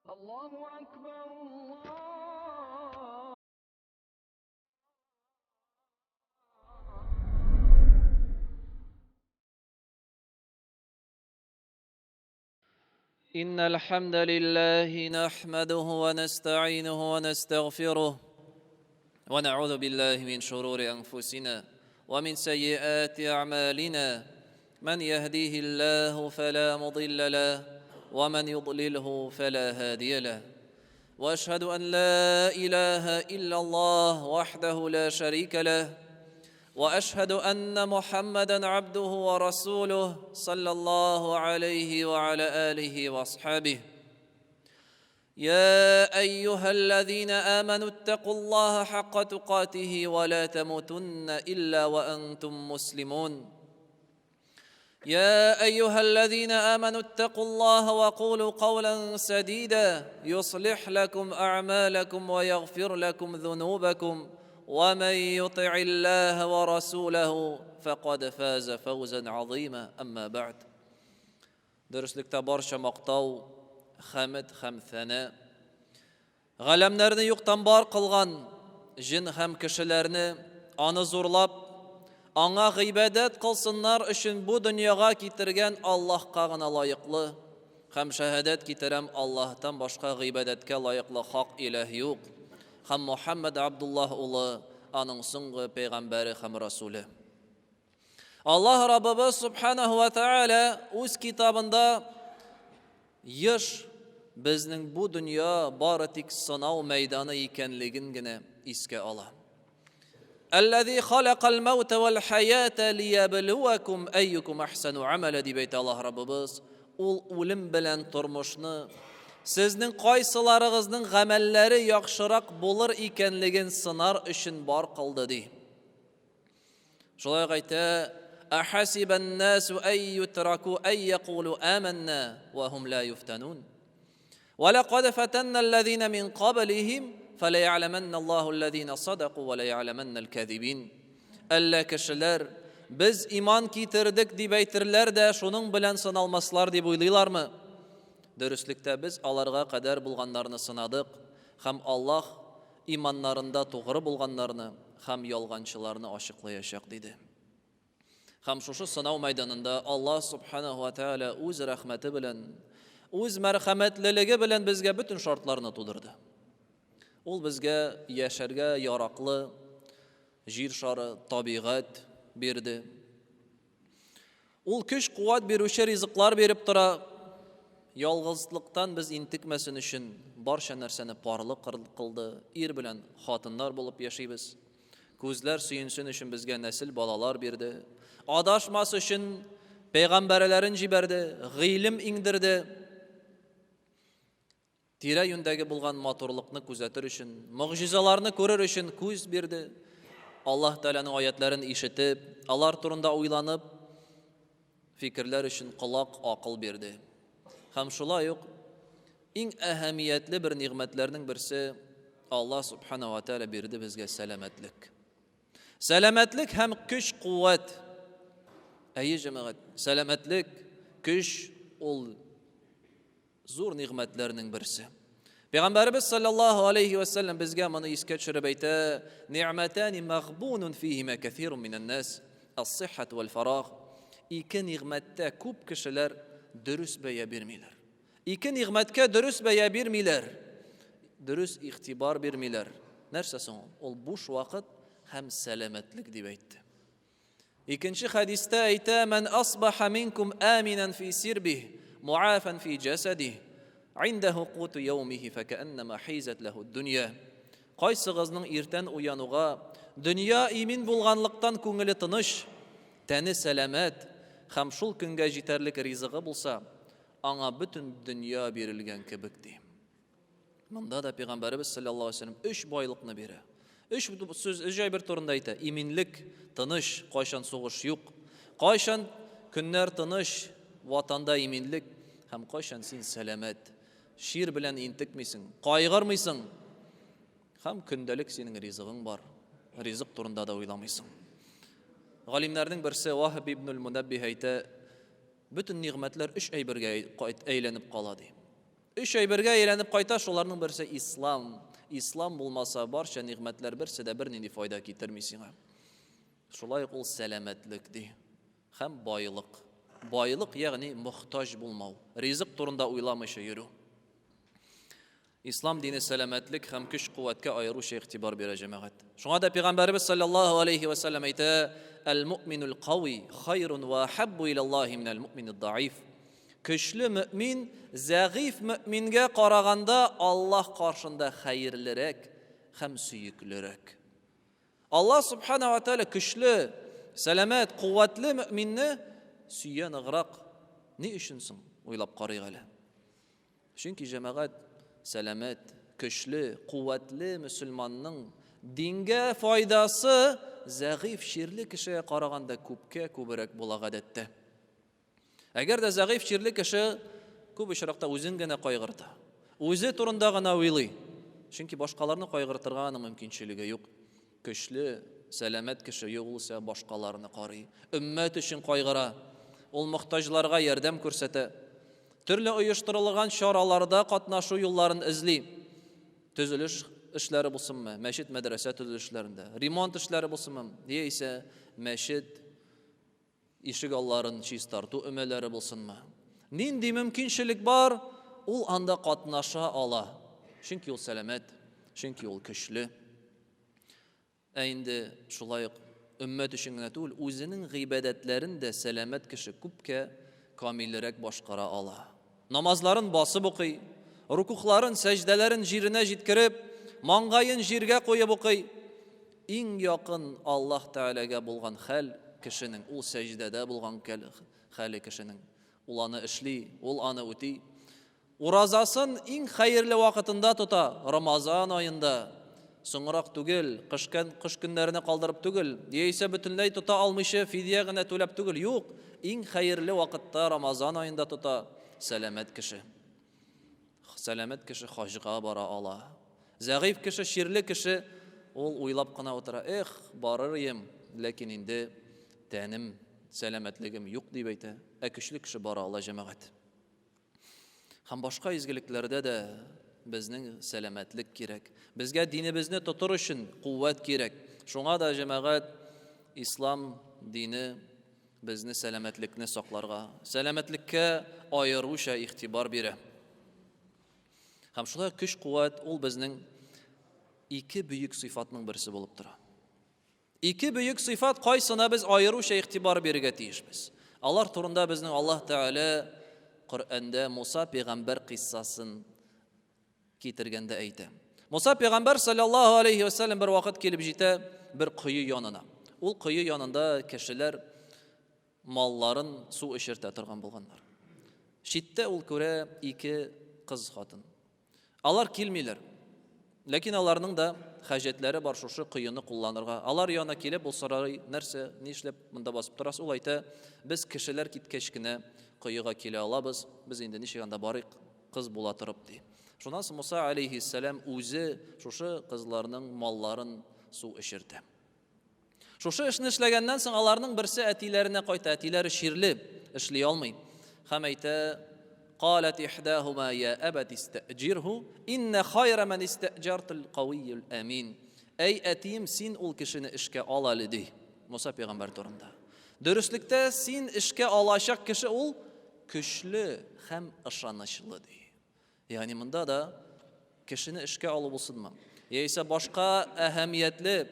الله أكبر الله. إن الحمد لله نحمده ونستعينه ونستغفره ونعوذ بالله من شرور أنفسنا ومن سيئات أعمالنا من يهديه الله فلا مضل له ومن يضلله فلا هادي له وأشهد أن لا إله إلا الله وحده لا شريك له وأشهد أن محمدًا عبده ورسوله صلى الله عليه وعلى آله وأصحابه يا أيها الذين آمنوا اتقوا الله حق تقاته ولا تموتن إلا وأنتم مسلمون يا أيها الذين آمنوا اتقوا الله وقولوا قولا سديدا يصلح لكم أعمالكم ويغفر لكم ذنوبكم ومن يطع الله ورسوله فقد فاز فوزا عظيما أما بعد درسلكте барша мақтау, хамид һәм сана, ғаләмнәрне юктан бар кылган җин һәм кешеләрне аны зурлап, аңа гыйбадәт кылсыннар өчен бу дөньяга китергән Аллаһка гына лаеклы, һәм шаһадат китерәм Аллаһтан башка гыйбадәткә лаеклы хак илаһ юк, һәм Мухаммад Абдуллаһ улы аның соңгы пәйгамбәре һәм расулы. Аллаһ Раббыбыз Субханаһу ва Тааля үз китабында еш безнең бу дөнья бары тик сынау мәйданы икәнлеген генә искә ала. الذي خلق الموت والحياة ليبلوكم أيكم أحسن عملا дип әйтә Аллаһ Раббыбыз. Ул үлем белән тормышны сезнең кайсыларыгызның гамәлләре яхшырак булыр икәнлеген сынар өчен бар кылды ди. Шулай әйтә: أحسب الناس أن يتركوا أن يقولوا آمنا وهم لا يفتنون ولقد فتنا الذين من قبلهم فليعلمن الله الذين صدقوا وليعلمن الكاذبين. Әллә кешеләр без иман китердек дип әйтерләр дә шуның белән сыналмаслар дип уйлыйлармы? Дөреслектә без аларга кадәр булганнарны сынадык һәм Аллаһ иманнарында тугры булганнарны һәм ялганчыларны ачыклаячак диде. Һәм шушы сынау мәйданында Аллаһ Субханаһу ва Тааля үз рәхмәте белән, үз мәрхәмәтлелеге белән безгә бөтен шартларны тудырды. Ул безгә яшәргә яраклы җир шары, табигать бирде. Ул көч-куәт бирүче ризыклар биреп тора. Ялгызлыктан без интекмәсен өчен барча нәрсәне парлы кылды. Ир белән хатыннар булып яшибез. Күзләр сөенсен өчен безгә нәсел балалар бирде. Адашмас өчен пәйгамбәрләрен җибәрде, гыйлем иңдерде. Тирә-юндәге булган матурлыкны күзәтер өчен, мөгъҗизаларны күрер өчен күз бирде. Аллаһ Тәгаләнең аятларын ишетеп, алар турында уйланып, фикерләр өчен кулак, акыл бирде. Һәм шулай ук иң әһәмиятле бер нигъмәтләрнең берсе Аллаһ Субханаһу ва Тааля бирде безгә сәламәтлек. Сәламәтлек һәм көч-куәт. Әйе җәмәгать, сәламәтлек, көч ул зур нигъмәтләрнең берсе. Пәйгамбәрбез саллаллаһу алейхи ва саллям безгә моны искә төшереп әйтә: "Ниъмәтәни мәгъбунун фиһима кәсирун минән нас, ас-сиххат вал-фараг." Ике нигъмәттә күп кешеләр дөрес бәя бирмиләр. Ике нигъмәткә дөрес бәя бирмиләр. Дөрес игътибар бирмиләр. Нәрсә соң? Ул буш вакыт һәм сәламәтлек дип әйтте. Икенче хадистә әйтә: "Ман асбаха минкум аминан фи сирбиhi, муафан фи jasadihi, индаһу qut yawmihi факаннама хизат лаху ад-дунья." Кайсыгызның иртән уянуга, дөнья имин булганлыктан күңеле тыныч, тәне сәламәт һәм шул көнгә җитәрлек ризыгы булса, аңа бөтен дөнья бирелгән кебек ди. Монда да Пәйгамбәрбез саллаллаһу алейһи ва саллям 3 байлыкны бирә. 3 сүз җайбер турында әйтә: иминлек, тыныч, кайчан сугыш юк, кайчан көннәр тыныч, ватанда иминлек һәм кайчан син сәламәт, шир белән интекмисең, кайгырмыйсың һәм көндәлек синең ризыгың бар. Ризык турында да уйламыйсың. Галимнәрнең берсе Вахиб ибн аль-Мунаббих әйтә: бөтен нигъмәтләр 3 әйбергә әйләнеп кала ди. Үч әйбергә әйләнеп кайта, шуларның берсе ислам. Ислам булмаса барча нигъмәтләр берсе дә бернинди файда китерми сиңа. Шулай ул сәламәтлек ди. Һәм байлык. Байлык ягъни мохтаҗ булмау. Ризык турында уйламыйча йөрү. Ислам дине сәламәтлек һәм көч-куәткә аеруча игътибар бирә җәмәгать. Шуңа да Пәйгамбәрбез саллаллаһу алейхи ва саллям әйтә: "Әл-муъминул кави хайрун ва хаббу илаллаһи минал муъминид даиф." Көчле мөмин зәгыйф мөмингә караганда Аллаһ каршында хәерлерәк һәм сөеклерәк. Аллаһ субхана ва тааля көчле, сәламәт, куәтле мөминне сөя ныграк. Ни өчен соң? Уйлап карыйк әле. Чөнки җәмәгать сәламәт, көчле, куәтле мөселманның дингә файдасы зәгыйф, ширле кешегә караганда күбрәк була гадәттә. Әгәр дә зәгыйф, ширле кеше күп очракта үзен генә кайгырта. Үзе турында гына уйлый. Чөнки башкаларны кайгыртырга аның мөмкинчелеге юк. Көчле, сәламәт кеше югылса башкаларны карый. Өммәт өчен кайгыра. Ул мохтаҗларга ярдәм күрсәтә. Төрле оештырылган чараларда катнашу юлларын эзли. Төзелеш эшләре булсынмы, мәчет, мәдрәсә төзелешләрендә, ремонт эшләре булсынмы, яисә мәчет ишек алларын чистарту өмәләре булсынмы. Нинди мөмкинчелек бар, ул анда катнаша ала. Чөнки ул сәламәт, чөнки ул көчле. Инде шулай ук өммәт өчен генә түгел, үзенең гыйбадәтләрен дә сәламәт кеше күпкә камиллерәк башкара ала. Намазларын басып укый, рукухларын, сәҗдәләрен җиренә җиткереп, маңгайын җиргә куеп укый. Иң якын Аллаһ Тәгаләгә булган хәл кешенең, ул сәҗдәдә булган хәле кешенең. Ул аны эшли, ул аны үти. Уразасын иң хәерле вакытында тота, Рамазан аенда. Соңрак түгел, кыш көннәренә калдырып түгел, яисә бөтенләй тота алмыйча фидия генә түләп түгел. Юк, иң хәерле вакытта Рамазан аенда тота сәламәт кеше. Сәламәт кеше хаҗга бара ала. Зәгыйф кеше, ширле кеше ул уйлап кына утыра. Барыр идем, ләкин инде тәнем, сәламәтлегем юк дип әйтә. Көчле кеше бара ала җәмәгать. Һәм башка изгелекләрдә дә безнең сәламәтлек кирәк. Безгә динебезне тотыр өчен куәт кирәк. Шуңа да җәмәгать ислам дине безне сәламәтлекне сакларга, сәламәтлеккә аеруча игътибар бирә. Һәм шулай көч-куәт ул безнең ике бөек сыйфатның берсе булып тора. Ике бөек сыйфат кайсына без аеруча игътибар бирергә тиешбез. Алар турында безнең Аллаһ Тәгалә Коръәндә Муса пәйгамбәр кыйссасын китергәндә әйтә. Муса пәйгамбәр саллаллаһу алейхи ва саллям бер вакыт килеп җитә бер кое янына. Ул кое янында кешеләр малларын су эчертә торган булганнар. Читтә ул күрә ике кыз хатын. Алар килмиләр. Ләкин аларның да хаҗәтләре бар шушы кыйны кулланырга. Алар янына килеп ул сорый, нәрсә, нишләп монда басып торасыз? Ул әйтә, без кешеләр киткәч кенә кыйга килә алабыз. Без инде ничек анда барыйк, кыз була торып ди. Шуннан соң Муса алейхиссалам үзе шушы кызларның малларын су эчертә. Шушы эшне эшләгәннән соң аларның берсе әтиләренә кайта. Әтиләре ширле, эшли алмый. Һәм әйтә: "قالت إحداهما يا أبت استأجره إن خير من استأجرت القوي الأمين." Әй әтием, син ул кешене эшкә ал әле ди. Муса пәйгамбәр турында. Дөреслектә син эшкә алачак кеше ул көчле һәм ышанычлы ди. Ягъни монда да кешене эшкә алу булсынмы? Яисә башка әһәмиятле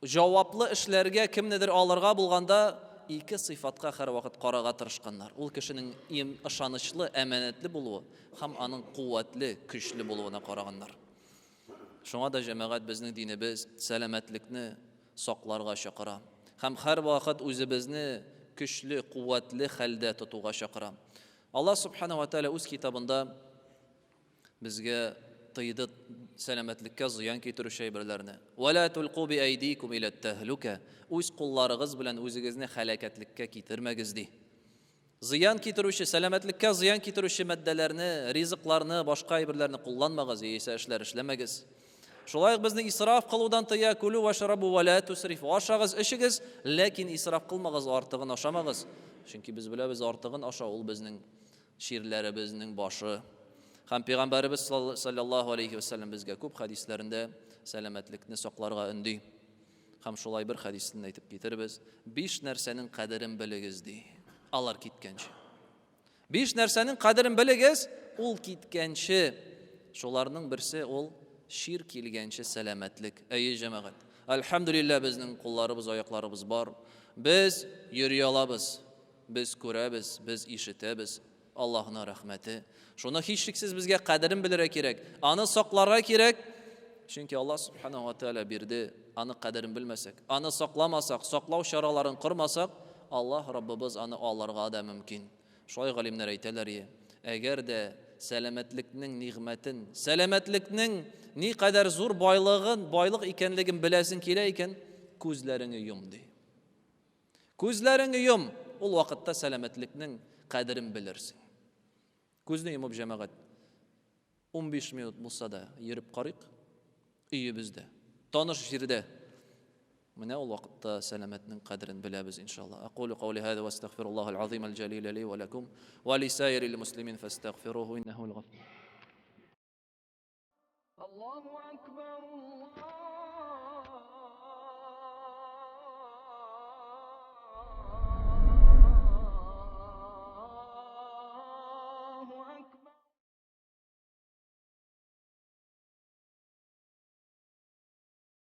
җаваплы эшләргә кемнедер алырга булганда ике сыйфатка һәр вакыт карага тырышканнар. Ул кешенең ышанычлы, әманәтле булуы һәм аның куәтле, көчле булуына караганнар. Шуңа да җәмәгать безнең динебез сәламәтлекне сакларга чакыра. Һәм һәр вакыт үзебезне көчле, куәтле хәлдә тотуга чакыра. Аллаһ субхана ва тааля үз китабында безгә тыйды сәламәтлеккә зыян китерүче әйберләрне. "Вала тулқу би айдикум иля тахлука." Үз кулларыгыз белән үзегезне һәлакәтлеккә китермәгез ди. Зыян китерүче, сәламәтлеккә зыян китерүче матдәләрне, ризыкларны, башка әйберләрне кулланмагыз, яисә эшләр эшләмәгез. Шулай ук безне исраф кылудан тыя, кулу ва шарабу ва ла тусрифу. Ашагыз, эшегез, ләкин исраф кылмагыз, артыгын ашамагыз. Чөнки без беләбез, артыгын ашау ул безнең şiirlerimizin başı. Hem Peygamberimiz sallallahu aleyhi ve sellem bizge köp hadislerinde selametlikni saqlarga ündi. Hem şolay bir hadisini aytып getiribез. 5 narsenin qadrin biligiz di. Alar kitkençe. 5 narsenin qadrin biligiz, ol kitkençe. Şolarning birisi ol şir kelgençe selametlik. Ey cemaat. Elhamdülillah bizning qo'llarimiz, oyoqlarimiz bor. Biz yürüy alabız. Biz ko'ramiz, biz eshitamiz. Allah'ın rahmeti. Şunu hiçliksiz bizge qadrin bilire kerak. Anı saqlarga kerak. Çünkü Allah subhanahu wa ta'ala birdi. Anı qadrin bilmesek, anı saqlamasak, saqlav şaralarini qırmasak, Allah Rabbimiz anı alarga da mümkün. Şoy galimler aytadilar ya, eğer de selametlikning nimetin, selametlikning ne kadar zor boylık ekanligini bilesin kele eken, ko'zlaringni yum dey. Ko'zlaringni yum, ol vaqtda selametlikning qadrin bilirsin. Ko'zni yumib jamaat 15 minut bo'lsa da yurib qarayq, uyimizda, tanish yerda. Mana ol vaqtda selametning qadrini bilamiz inshaalloh. Aqulu qawli hada va astagfirullohal azim al jalil li va lakum va li sairil muslimin fastaghfiruhu innahu al-ghafur. الله أكبر الله